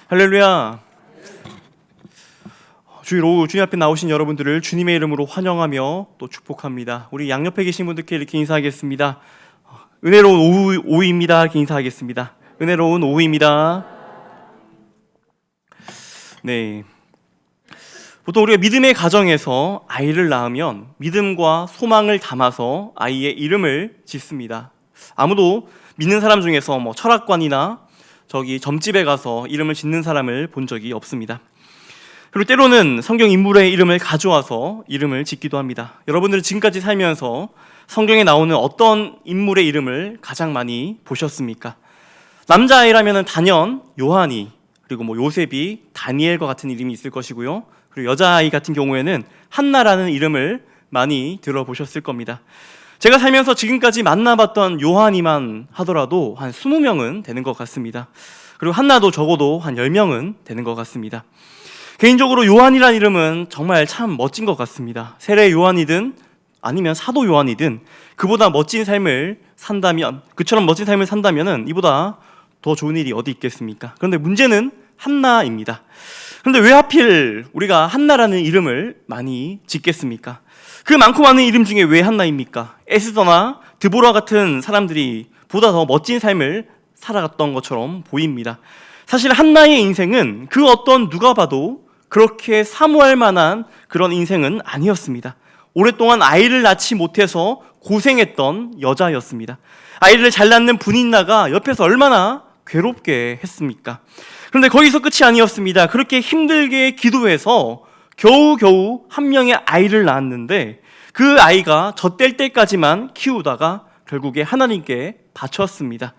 할렐루야. 주일 오후 주님 앞에 나오신 여러분들을 주님의 이름으로 환영하며 또 축복합니다. 우리 양옆에 계신 분들께 이렇게 인사하겠습니다. 은혜로운 오후입니다. 이렇게 인사하겠습니다. 은혜로운 오후입니다. 네. 보통 우리가 믿음의 가정에서 아이를 낳으면 믿음과 소망을 담아서 아이의 이름을 짓습니다. 아무도 믿는 사람 중에서 철학관이나 점집에 가서 이름을 짓는 사람을 본 적이 없습니다. 그리고 때로는 성경 인물의 이름을 가져와서 이름을 짓기도 합니다. 여러분들은 지금까지 살면서 성경에 나오는 어떤 인물의 이름을 가장 많이 보셨습니까? 남자아이라면 단연 요한이, 그리고 요셉이, 다니엘과 같은 이름이 있을 것이고요. 그리고 여자아이 같은 경우에는 한나라는 이름을 많이 들어보셨을 겁니다. 제가 살면서 지금까지 만나봤던 요한이만 하더라도 한 20명은 되는 것 같습니다. 그리고 한나도 적어도 한 10명은 되는 것 같습니다. 개인적으로 요한이라는 이름은 정말 참 멋진 것 같습니다. 세례 요한이든 아니면 사도 요한이든 그보다 멋진 삶을 산다면, 그처럼 멋진 삶을 산다면 이보다 더 좋은 일이 어디 있겠습니까? 그런데 문제는 한나입니다. 그런데 왜 하필 우리가 한나라는 이름을 많이 짓겠습니까? 그 많고 많은 이름 중에 왜 한나입니까? 에스더나 드보라 같은 사람들이 보다 더 멋진 삶을 살아갔던 것처럼 보입니다. 사실 한나의 인생은 그 어떤 누가 봐도 그렇게 사모할 만한 그런 인생은 아니었습니다. 오랫동안 아이를 낳지 못해서 고생했던 여자였습니다. 아이를 잘 낳는 분인나가 옆에서 얼마나 괴롭게 했습니까? 그런데 거기서 끝이 아니었습니다. 그렇게 힘들게 기도해서 겨우겨우 한 명의 아이를 낳았는데 그 아이가 젖될 때까지만 키우다가 결국에 하나님께 바쳤습니다.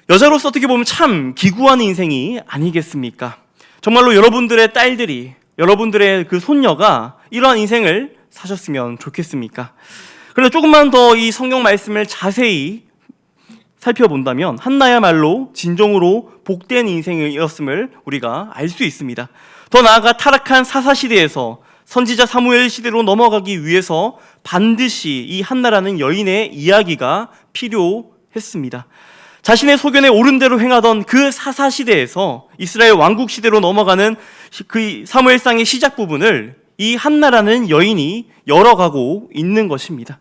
여자로서 어떻게 보면 참 기구한 인생이 아니겠습니까? 정말로 여러분들의 딸들이, 여러분들의 그 손녀가 이러한 인생을 사셨으면 좋겠습니까? 그런데 조금만 더 이 성경 말씀을 자세히 살펴본다면 한나야말로 진정으로 복된 인생이었음을 우리가 알 수 있습니다. 더 나아가 타락한 사사시대에서 선지자 사무엘 시대로 넘어가기 위해서 반드시 이 한나라는 여인의 이야기가 필요했습니다. 자신의 소견에 옳은 대로 행하던 그 사사시대에서 이스라엘 왕국 시대로 넘어가는 그 사무엘상의 시작 부분을 이 한나라는 여인이 열어가고 있는 것입니다.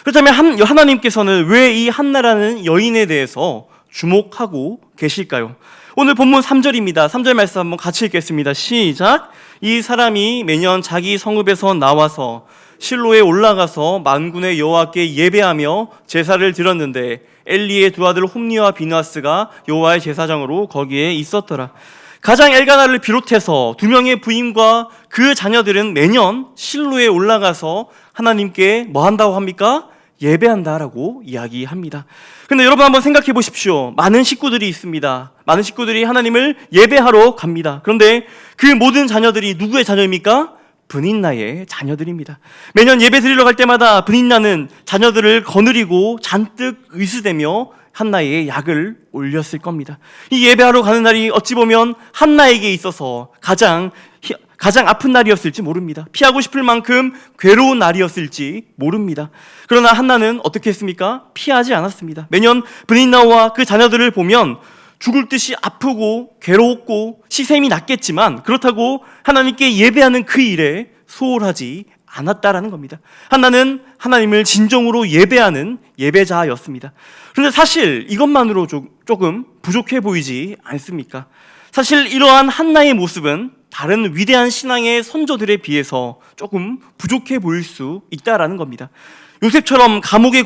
그렇다면 하나님께서는 왜 이 한나라는 여인에 대해서 주목하고 계실까요? 오늘 본문 3절입니다. 3절 말씀 한번 같이 읽겠습니다. 시작! 이 사람이 매년 자기 성읍에서 나와서 실로에 올라가서 만군의 여호와께 예배하며 제사를 드렸는데 엘리의 두 아들 홈니와 비느하스가 여호와의 제사장으로 거기에 있었더라. 가장 엘가나를 비롯해서 2명의 부인과 그 자녀들은 매년 실로에 올라가서 하나님께 뭐 한다고 합니까? 예배한다라고 이야기합니다. 근데 여러분 한번 생각해 보십시오. 많은 식구들이 있습니다. 많은 식구들이 하나님을 예배하러 갑니다. 그런데 그 모든 자녀들이 누구의 자녀입니까? 브닌나의 자녀들입니다. 매년 예배 드리러 갈 때마다 브닌나는 자녀들을 거느리고 잔뜩 의수대며 한나에게 약을 올렸을 겁니다. 이 예배하러 가는 날이 어찌 보면 한나에게 있어서 가장 아픈 날이었을지 모릅니다. 피하고 싶을 만큼 괴로운 날이었을지 모릅니다. 그러나 한나는 어떻게 했습니까? 피하지 않았습니다. 매년 브닌나와 그 자녀들을 보면 죽을 듯이 아프고 괴로웠고 시샘이 났겠지만 그렇다고 하나님께 예배하는 그 일에 소홀하지 않았다라는 겁니다. 한나는 하나님을 진정으로 예배하는 예배자였습니다. 그런데 사실 이것만으로 조금 부족해 보이지 않습니까? 사실 이러한 한나의 모습은 다른 위대한 신앙의 선조들에 비해서 조금 부족해 보일 수 있다라는 겁니다. 요셉처럼 감옥에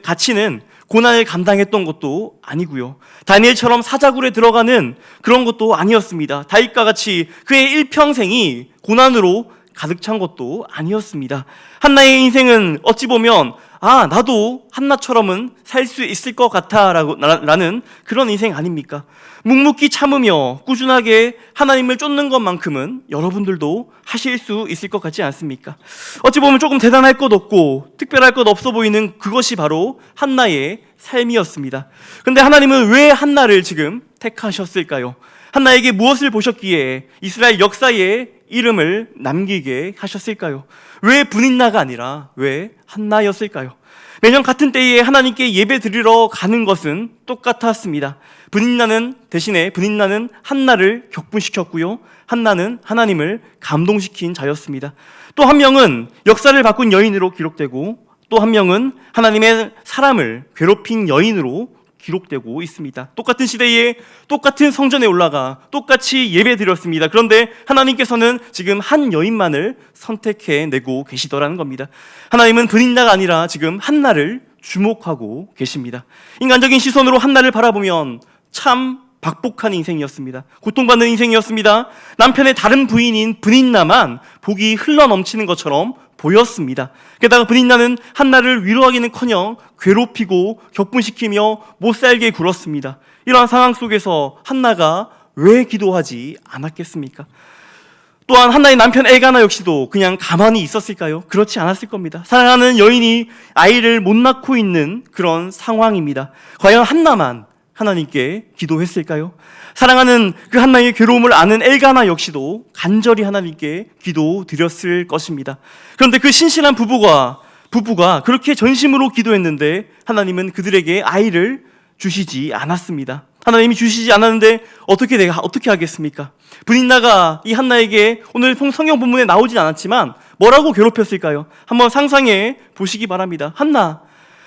갇히는 고난을 감당했던 것도 아니고요. 다니엘처럼 사자굴에 들어가는 그런 것도 아니었습니다. 다윗과 같이 그의 일평생이 고난으로 가득 찬 것도 아니었습니다. 한나의 인생은 어찌 보면 나도 한나처럼은 살 수 있을 것 같아 라는 그런 인생 아닙니까? 묵묵히 참으며 꾸준하게 하나님을 쫓는 것만큼은 여러분들도 하실 수 있을 것 같지 않습니까? 어찌 보면 조금 대단할 것 없고 특별할 것 없어 보이는 그것이 바로 한나의 삶이었습니다. 그런데 하나님은 왜 한나를 지금 택하셨을까요? 한나에게 무엇을 보셨기에 이스라엘 역사에 이름을 남기게 하셨을까요? 왜 브닌나가 아니라 왜 한나였을까요? 매년 같은 때에 하나님께 예배 드리러 가는 것은 똑같았습니다. 대신에 브닌나는 한나를 격분시켰고요. 한나는 하나님을 감동시킨 자였습니다. 또 한 명은 역사를 바꾼 여인으로 기록되고, 또 한 명은 하나님의 사람을 괴롭힌 여인으로 기록되고 있습니다. 똑같은 시대에 똑같은 성전에 올라가 똑같이 예배 드렸습니다. 그런데 하나님께서는 지금 한 여인만을 선택해내고 계시더라는 겁니다. 하나님은 브닌나가 아니라 지금 한나를 주목하고 계십니다. 인간적인 시선으로 한나를 바라보면 참 박복한 인생이었습니다. 고통받는 인생이었습니다. 남편의 다른 부인인 브닌나만 복이 흘러넘치는 것처럼 보였습니다. 게다가 브닌나는 한나를 위로하기는커녕 괴롭히고 격분시키며 못살게 굴었습니다. 이러한 상황 속에서 한나가 왜 기도하지 않았겠습니까? 또한 한나의 남편 엘가나 역시도 그냥 가만히 있었을까요? 그렇지 않았을 겁니다. 사랑하는 여인이 아이를 못 낳고 있는 그런 상황입니다. 과연 한나만 하나님께 기도했을까요? 사랑하는 그 한나의 괴로움을 아는 엘가나 역시도 간절히 하나님께 기도드렸을 것입니다. 그런데 그 신실한 부부가 그렇게 전심으로 기도했는데 하나님은 그들에게 아이를 주시지 않았습니다. 하나님이 주시지 않았는데 어떻게 하겠습니까? 브닌나가 이 한나에게 오늘 성경 본문에 나오진 않았지만 뭐라고 괴롭혔을까요? 한번 상상해 보시기 바랍니다. 한나,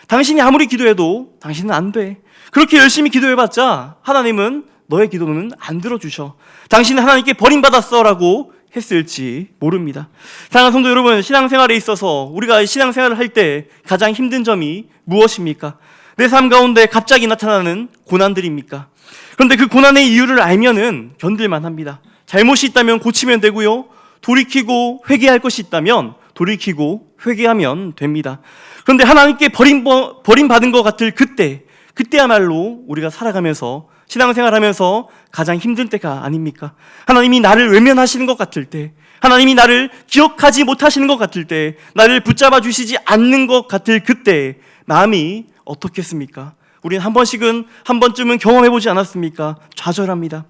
당신이 아무리 기도해도 당신은 안 돼. 그렇게 열심히 기도해봤자 하나님은 너의 기도는 안 들어주셔. 당신은 하나님께 버림받았어 라고 했을지 모릅니다. 사랑하는 성도 여러분, 신앙생활에 있어서 우리가 신앙생활을 할 때 가장 힘든 점이 무엇입니까? 내 삶 가운데 갑자기 나타나는 고난들입니까? 그런데 그 고난의 이유를 알면은 견딜만 합니다. 잘못이 있다면 고치면 되고요. 돌이키고 회개할 것이 있다면 돌이키고 회개하면 됩니다. 그런데 하나님께 버림받은 것 같을 그때야말로 우리가 살아가면서 신앙생활하면서 가장 힘든 때가 아닙니까? 하나님이 나를 외면하시는 것 같을 때, 하나님이 나를 기억하지 못하시는 것 같을 때, 나를 붙잡아 주시지 않는 것 같을 그때 마음이 어떻겠습니까? 우리는 한 번쯤은 경험해보지 않았습니까? 좌절합니다.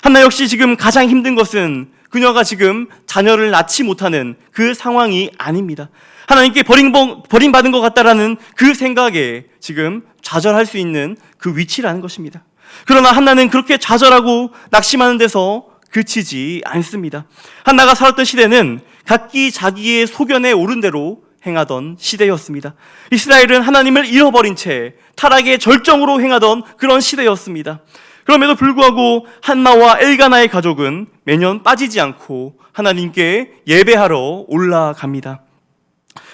한나 역시 지금 가장 힘든 것은 그녀가 지금 자녀를 낳지 못하는 그 상황이 아닙니다. 하나님께 버림받은 것 같다라는 그 생각에 지금 좌절할 수 있는 그 위치라는 것입니다. 그러나 한나는 그렇게 좌절하고 낙심하는 데서 그치지 않습니다. 한나가 살았던 시대는 각기 자기의 소견에 오른 대로 행하던 시대였습니다. 이스라엘은 하나님을 잃어버린 채 타락의 절정으로 행하던 그런 시대였습니다. 그럼에도 불구하고 한나와 엘가나의 가족은 매년 빠지지 않고 하나님께 예배하러 올라갑니다.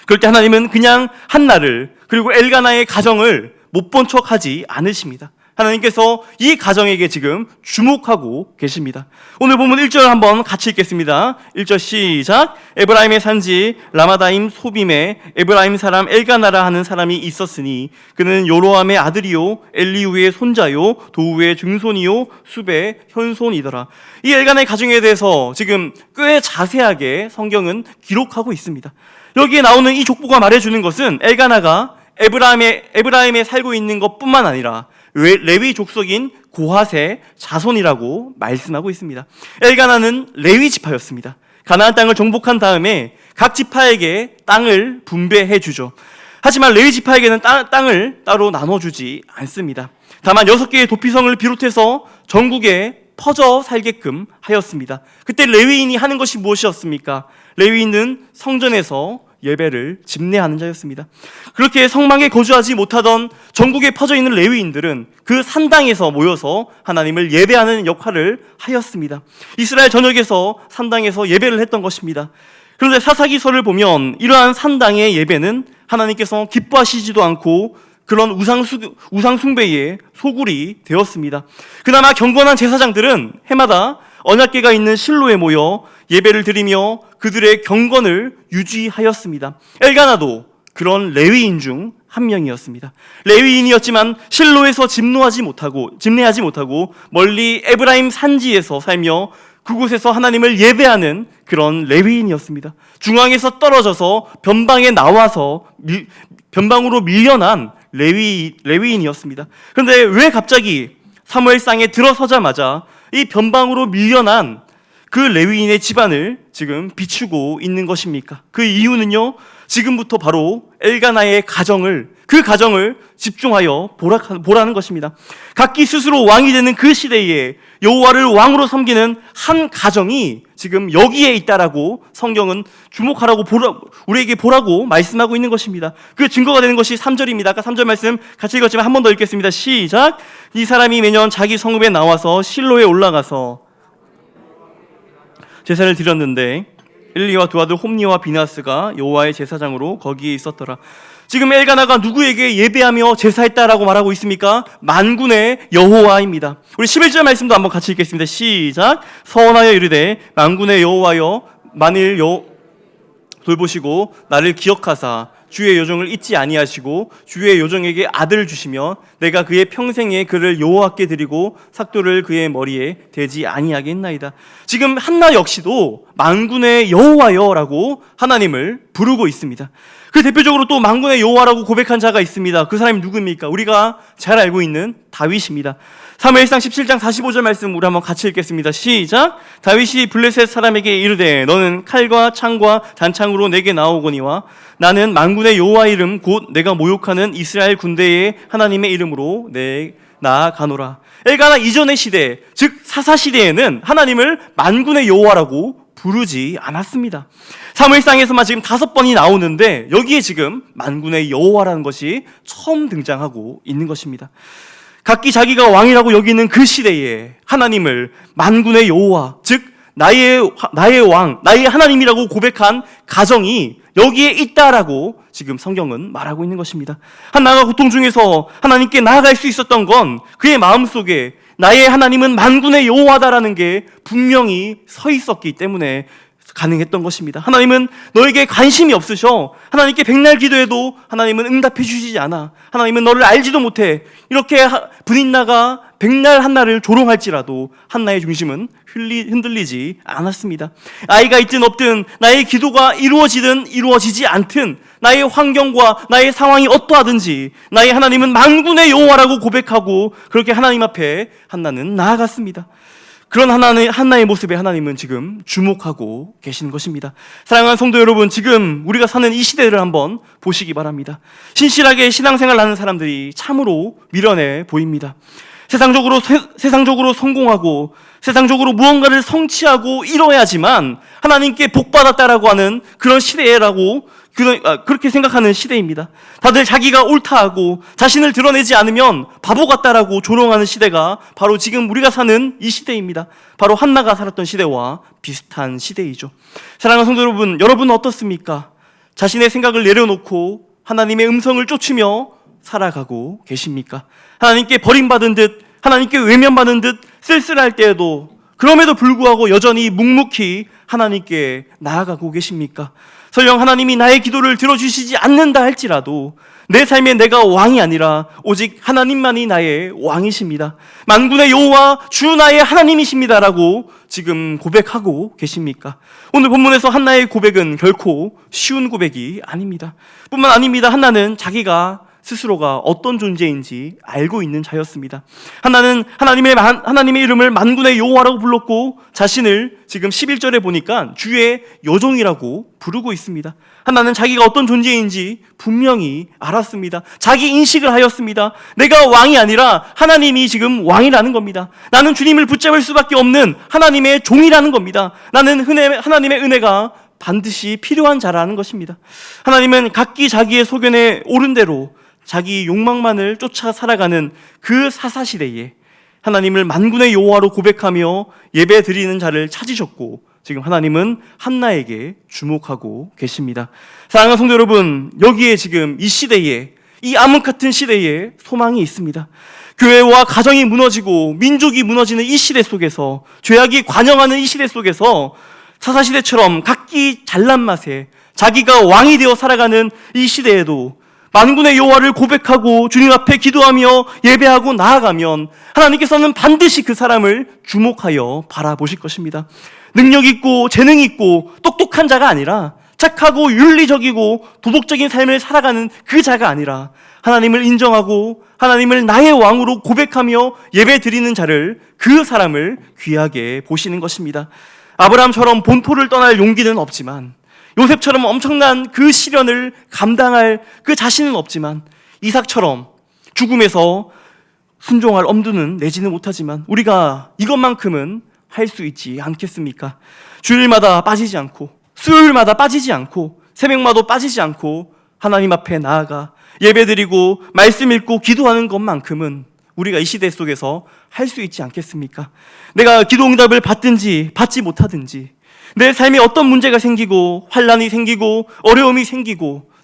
그럴 때 하나님은 그냥 한나를 그리고 엘가나의 가정을 못 본 척하지 않으십니다. 하나님께서 이 가정에게 지금 주목하고 계십니다. 오늘 본문 1절 한번 같이 읽겠습니다. 1절 시작. 에브라임의 산지 라마다임 소빔에 에브라임 사람 엘가나라 하는 사람이 있었으니 그는 요로함의 아들이요 엘리우의 손자요 도우의 증손이요 숲의 현손이더라. 이 엘가나의 가정에 대해서 지금 꽤 자세하게 성경은 기록하고 있습니다. 여기에 나오는 이 족보가 말해주는 것은 엘가나가 에브라임에 살고 있는 것뿐만 아니라 레위 족속인 고핫의 자손이라고 말씀하고 있습니다. 엘가나는 레위 지파였습니다. 가나안 땅을 정복한 다음에 각 지파에게 땅을 분배해 주죠. 하지만 레위 지파에게는 땅을 따로 나눠주지 않습니다. 다만 6개의 도피성을 비롯해서 전국에 퍼져 살게끔 하였습니다. 그때 레위인이 하는 것이 무엇이었습니까? 레위인은 성전에서 예배를 집례하는 자였습니다. 그렇게 성막에 거주하지 못하던 전국에 퍼져 있는 레위인들은 그 산당에서 모여서 하나님을 예배하는 역할을 하였습니다. 이스라엘 전역에서 산당에서 예배를 했던 것입니다. 그런데 사사기서를 보면 이러한 산당의 예배는 하나님께서 기뻐하시지도 않고 그런 우상 숭배의 소굴이 되었습니다. 그나마 경건한 제사장들은 해마다 언약궤가 있는 실로에 모여 예배를 드리며 그들의 경건을 유지하였습니다. 엘가나도 그런 레위인 중 한 명이었습니다. 레위인이었지만 실로에서 집례하지 못하고 멀리 에브라임 산지에서 살며 그곳에서 하나님을 예배하는 그런 레위인이었습니다. 중앙에서 떨어져서 변방에 나와서 변방으로 밀려난 레위인이었습니다. 그런데 왜 갑자기 사무엘상에 들어서자마자 이 변방으로 밀려난 그 레위인의 집안을 지금 비추고 있는 것입니까? 그 이유는요, 지금부터 바로 엘가나의 가정을 그 가정을 집중하여 보라는 것입니다. 각기 스스로 왕이 되는 그 시대에 여호와를 왕으로 섬기는 한 가정이 지금 여기에 있다라고 성경은 주목하라고 우리에게 보라고 말씀하고 있는 것입니다. 그 증거가 되는 것이 3절입니다. 아까 3절 말씀 같이 읽었지만 한 번 더 읽겠습니다. 시작. 이 사람이 매년 자기 성읍에 나와서 실로에 올라가서 제사를 드렸는데 엘리와 두 아들 홈니와 비나스가 여호와의 제사장으로 거기에 있었더라. 지금 엘가나가 누구에게 예배하며 제사했다라고 말하고 있습니까? 만군의 여호와입니다. 우리 11절 말씀도 한번 같이 읽겠습니다. 시작. 서원하여 이르되 만군의 여호와여 만일 돌보시고 나를 기억하사 주의 요정을 잊지 아니하시고 주의 요정에게 아들을 주시며 내가 그의 평생에 그를 여호와께 드리고 삭도를 그의 머리에 대지 아니하게 했나이다. 지금 한나 역시도 만군의 여호와여라고 하나님을 부르고 있습니다. 그 대표적으로 또 만군의 여호와라고 고백한 자가 있습니다. 그 사람이 누구입니까? 우리가 잘 알고 있는 다윗입니다. 사무엘상 17장 45절 말씀 우리 한번 같이 읽겠습니다. 시작. 다윗이 블레셋 사람에게 이르되 너는 칼과 창과 단창으로 내게 나오거니와 나는 만군의 여호와 이름 곧 내가 모욕하는 이스라엘 군대의 하나님의 이름으로 나아가노라. 엘가나 이전의 시대, 즉 사사 시대에는 하나님을 만군의 여호와라고 부르지 않았습니다. 사무엘상에서만 지금 5번이 나오는데 여기에 지금 만군의 여호와라는 것이 처음 등장하고 있는 것입니다. 각기 자기가 왕이라고 여기는 그 시대에 하나님을 만군의 여호와, 즉 나의 왕, 나의 하나님이라고 고백한 가정이 여기에 있다라고 지금 성경은 말하고 있는 것입니다. 한나가 고통 중에서 하나님께 나아갈 수 있었던 건 그의 마음속에 나의 하나님은 만군의 여호와다라는 게 분명히 서 있었기 때문에 가능했던 것입니다. 하나님은 너에게 관심이 없으셔. 하나님께 백날 기도해도 하나님은 응답해 주시지 않아. 하나님은 너를 알지도 못해. 이렇게 분인나가 백날 한나를 조롱할지라도 한나의 중심은 흔들리지 않았습니다. 아이가 있든 없든 나의 기도가 이루어지든 이루어지지 않든 나의 환경과 나의 상황이 어떠하든지 나의 하나님은 만군의 여호와라고 고백하고 그렇게 하나님 앞에 한나는 나아갔습니다. 그런 한나의 모습에 하나님은 지금 주목하고 계시는 것입니다. 사랑하는 성도 여러분, 지금 우리가 사는 이 시대를 한번 보시기 바랍니다. 신실하게 신앙생활을 하는 사람들이 참으로 미련해 보입니다. 세상적으로 성공하고 세상적으로 무언가를 성취하고 이뤄야지만 하나님께 복받았다라고 하는 그런 시대라고 그렇게 생각하는 시대입니다. 다들 자기가 옳다하고 자신을 드러내지 않으면 바보 같다라고 조롱하는 시대가 바로 지금 우리가 사는 이 시대입니다. 바로 한나가 살았던 시대와 비슷한 시대이죠. 사랑하는 성도 여러분, 여러분은 어떻습니까? 자신의 생각을 내려놓고 하나님의 음성을 쫓으며 살아가고 계십니까? 하나님께 버림받은 듯, 하나님께 외면받은 듯 쓸쓸할 때에도 그럼에도 불구하고 여전히 묵묵히 하나님께 나아가고 계십니까? 설령 하나님이 나의 기도를 들어주시지 않는다 할지라도 내 삶에 내가 왕이 아니라 오직 하나님만이 나의 왕이십니다. 만군의 여호와 주 나의 하나님이십니다라고 지금 고백하고 계십니까? 오늘 본문에서 한나의 고백은 결코 쉬운 고백이 아닙니다. 뿐만 아닙니다. 한나는 자기가 스스로가 어떤 존재인지 알고 있는 자였습니다. 한나는 하나님의 이름을 만군의 여호와라고 불렀고 자신을 지금 11절에 보니까 주의 여종이라고 부르고 있습니다. 한나는 자기가 어떤 존재인지 분명히 알았습니다. 자기 인식을 하였습니다. 내가 왕이 아니라 하나님이 지금 왕이라는 겁니다. 나는 주님을 붙잡을 수밖에 없는 하나님의 종이라는 겁니다. 나는 하나님의 은혜가 반드시 필요한 자라는 것입니다. 하나님은 각기 자기의 소견에 옳은 대로 자기 욕망만을 쫓아 살아가는 그 사사시대에 하나님을 만군의 여호와로 고백하며 예배 드리는 자를 찾으셨고 지금 하나님은 한나에게 주목하고 계십니다. 사랑하는 성도 여러분, 여기에 지금 이 시대에, 이 암흑 같은 시대에 소망이 있습니다. 교회와 가정이 무너지고 민족이 무너지는 이 시대 속에서, 죄악이 관영하는 이 시대 속에서 사사시대처럼 각기 잘난 맛에 자기가 왕이 되어 살아가는 이 시대에도 만군의 여호와를 고백하고 주님 앞에 기도하며 예배하고 나아가면 하나님께서는 반드시 그 사람을 주목하여 바라보실 것입니다. 능력 있고 재능 있고 똑똑한 자가 아니라 착하고 윤리적이고 도덕적인 삶을 살아가는 그 자가 아니라 하나님을 인정하고 하나님을 나의 왕으로 고백하며 예배 드리는 자를, 그 사람을 귀하게 보시는 것입니다. 아브라함처럼 본토를 떠날 용기는 없지만, 요셉처럼 엄청난 그 시련을 감당할 그 자신은 없지만, 이삭처럼 죽음에서 순종할 엄두는 내지는 못하지만 우리가 이것만큼은 할 수 있지 않겠습니까? 주일마다 빠지지 않고, 수요일마다 빠지지 않고, 새벽마다 빠지지 않고 하나님 앞에 나아가 예배드리고 말씀 읽고 기도하는 것만큼은 우리가 이 시대 속에서 할 수 있지 않겠습니까? 내가 기도 응답을 받든지 받지 못하든지, 내 삶에 어떤 문제가 생기고 환난이 생기고 어려움이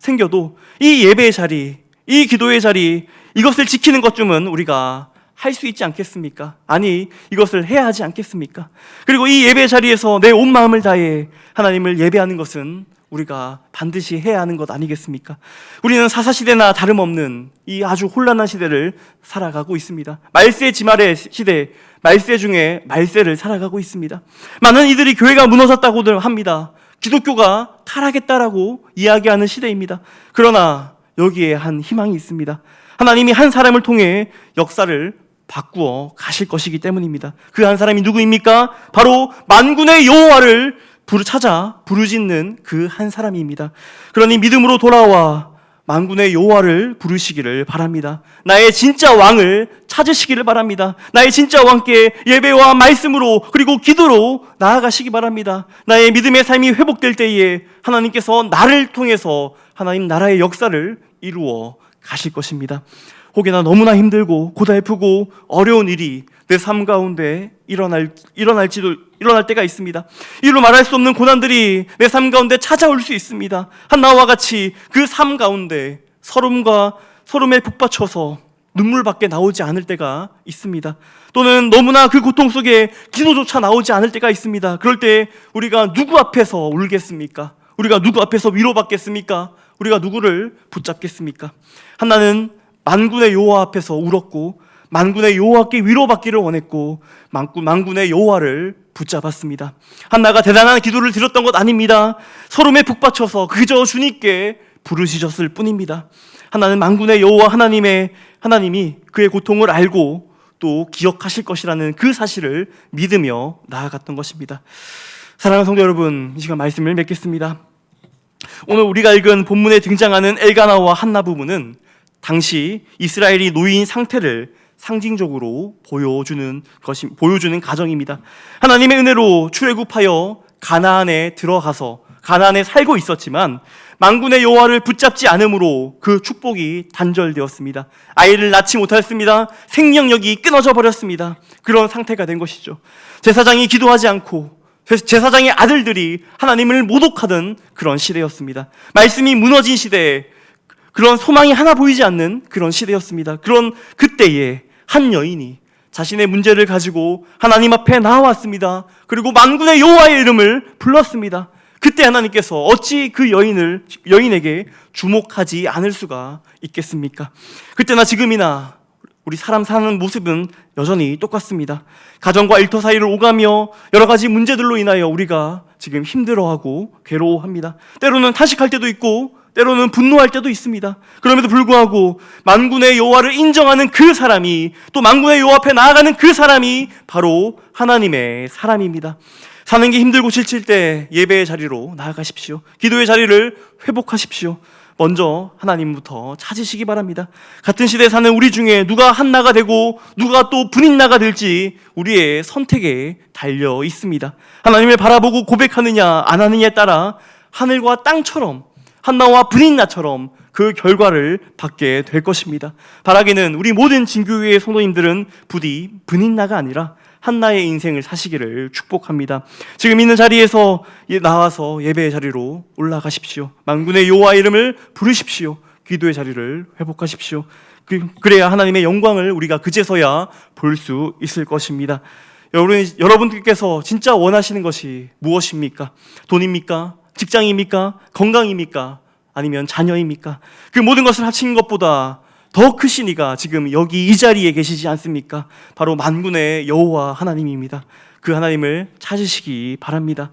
생겨도 이 예배의 자리, 이 기도의 자리, 이것을 지키는 것쯤은 우리가 할 수 있지 않겠습니까? 아니, 이것을 해야 하지 않겠습니까? 그리고 이 예배 자리에서 내 온 마음을 다해 하나님을 예배하는 것은 우리가 반드시 해야 하는 것 아니겠습니까? 우리는 사사시대나 다름없는 이 아주 혼란한 시대를 살아가고 있습니다. 말세 지말의 시대, 말세 중에 말세를 살아가고 있습니다. 많은 이들이 교회가 무너졌다고들 합니다. 기독교가 타락했다라고 이야기하는 시대입니다. 그러나 여기에 한 희망이 있습니다. 하나님이 한 사람을 통해 역사를 바꾸어 가실 것이기 때문입니다. 그 한 사람이 누구입니까? 바로 만군의 여호와를 찾아 부르짖는 그 한 사람입니다. 그러니 믿음으로 돌아와 만군의 여호와를 부르시기를 바랍니다. 나의 진짜 왕을 찾으시기를 바랍니다. 나의 진짜 왕께 예배와 말씀으로 그리고 기도로 나아가시기 바랍니다. 나의 믿음의 삶이 회복될 때에 하나님께서 나를 통해서 하나님 나라의 역사를 이루어 가실 것입니다. 혹여나 너무나 힘들고 고달프고 어려운 일이 내 삶 가운데 일어날 때가 있습니다. 이로 말할 수 없는 고난들이 내 삶 가운데 찾아올 수 있습니다. 한나와 같이 그 삶 가운데 서름에 북받쳐서 눈물밖에 나오지 않을 때가 있습니다. 또는 너무나 그 고통 속에 기도조차 나오지 않을 때가 있습니다. 그럴 때 우리가 누구 앞에서 울겠습니까? 우리가 누구 앞에서 위로받겠습니까? 우리가 누구를 붙잡겠습니까? 한나는 만군의 여호와 앞에서 울었고 만군의 여호와께 위로받기를 원했고 만군의 여호와를 붙잡았습니다. 한나가 대단한 기도를 드렸던 것 아닙니다. 서름에 북받쳐서 그저 주님께 부르짖었을 뿐입니다. 한나는 만군의 여호와 하나님이 그의 고통을 알고 또 기억하실 것이라는 그 사실을 믿으며 나아갔던 것입니다. 사랑하는 성도 여러분, 이 시간 말씀을 맺겠습니다. 오늘 우리가 읽은 본문에 등장하는 엘가나와 한나 부부는 당시 이스라엘이 노예인 상태를 상징적으로 보여주는 가정입니다. 하나님의 은혜로 출애굽하여 가나안에 들어가서 가나안에 살고 있었지만 만군의 여호와를 붙잡지 않음으로 그 축복이 단절되었습니다. 아이를 낳지 못했습니다. 생명력이 끊어져 버렸습니다. 그런 상태가 된 것이죠. 제사장이 기도하지 않고 제사장의 아들들이 하나님을 모독하던 그런 시대였습니다. 말씀이 무너진 시대에 그런 소망이 하나 보이지 않는 그런 시대였습니다. 그런 그때에 한 여인이 자신의 문제를 가지고 하나님 앞에 나왔습니다. 그리고 만군의 여호와의 이름을 불렀습니다. 그때 하나님께서 어찌 그 여인에게 주목하지 않을 수가 있겠습니까? 그때나 지금이나 우리 사람 사는 모습은 여전히 똑같습니다. 가정과 일터 사이를 오가며 여러 가지 문제들로 인하여 우리가 지금 힘들어하고 괴로워합니다. 때로는 탄식할 때도 있고 때로는 분노할 때도 있습니다. 그럼에도 불구하고 만군의 여호와를 인정하는 그 사람이, 또 만군의 여호와 앞에 나아가는 그 사람이 바로 하나님의 사람입니다. 사는 게 힘들고 지칠 때 예배의 자리로 나아가십시오. 기도의 자리를 회복하십시오. 먼저 하나님부터 찾으시기 바랍니다. 같은 시대에 사는 우리 중에 누가 한나가 되고 누가 또 분인나가 될지 우리의 선택에 달려 있습니다. 하나님을 바라보고 고백하느냐 안 하느냐에 따라 하늘과 땅처럼, 한나와 분인나처럼 그 결과를 받게 될 것입니다. 바라기는 우리 모든 진교회의 성도님들은 부디 분인나가 아니라 한나의 인생을 사시기를 축복합니다. 지금 있는 자리에서 나와서 예배의 자리로 올라가십시오. 만군의 여호와 이름을 부르십시오. 기도의 자리를 회복하십시오. 그래야 하나님의 영광을 우리가 그제서야 볼 수 있을 것입니다. 여러분들께서 진짜 원하시는 것이 무엇입니까? 돈입니까? 직장입니까? 건강입니까? 아니면 자녀입니까? 그 모든 것을 합친 것보다 더 크신 이가 지금 여기 이 자리에 계시지 않습니까? 바로 만군의 여호와 하나님입니다. 그 하나님을 찾으시기 바랍니다.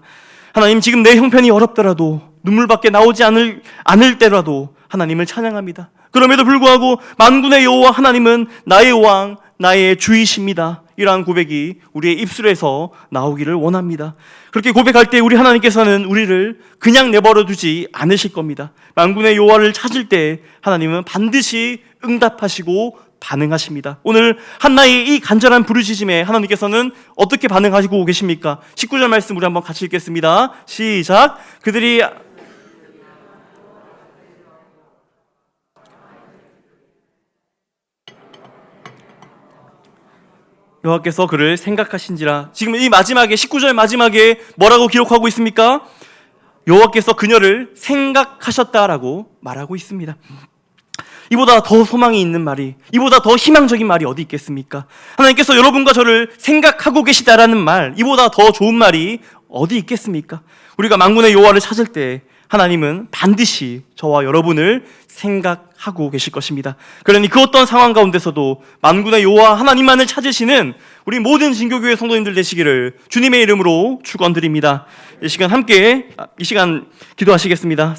하나님, 지금 내 형편이 어렵더라도 눈물밖에 나오지 않을 때라도 하나님을 찬양합니다. 그럼에도 불구하고 만군의 여호와 하나님은 나의 왕, 나의 주이십니다. 이러한 고백이 우리의 입술에서 나오기를 원합니다. 그렇게 고백할 때 우리 하나님께서는 우리를 그냥 내버려 두지 않으실 겁니다. 만군의 여호와를 찾을 때 하나님은 반드시 응답하시고 반응하십니다. 오늘 한나의 이 간절한 부르짖음에 하나님께서는 어떻게 반응하시고 계십니까? 19절 말씀 우리 한번 같이 읽겠습니다. 시작. 그들이 여호와께서 그를 생각하신지라. 지금 이 마지막에 19절 마지막에 뭐라고 기록하고 있습니까? 여호와께서 그녀를 생각하셨다라고 말하고 있습니다. 이보다 더 소망이 있는 말이, 이보다 더 희망적인 말이 어디 있겠습니까? 하나님께서 여러분과 저를 생각하고 계시다라는 말, 이보다 더 좋은 말이 어디 있겠습니까? 우리가 만군의 여호와를 찾을 때 하나님은 반드시 저와 여러분을 생각하고 계실 것입니다. 그러니 그 어떤 상황 가운데서도 만군의 여호와 하나님만을 찾으시는 우리 모든 진교교회 성도님들 되시기를 주님의 이름으로 축원드립니다. 이 시간 함께 기도하시겠습니다.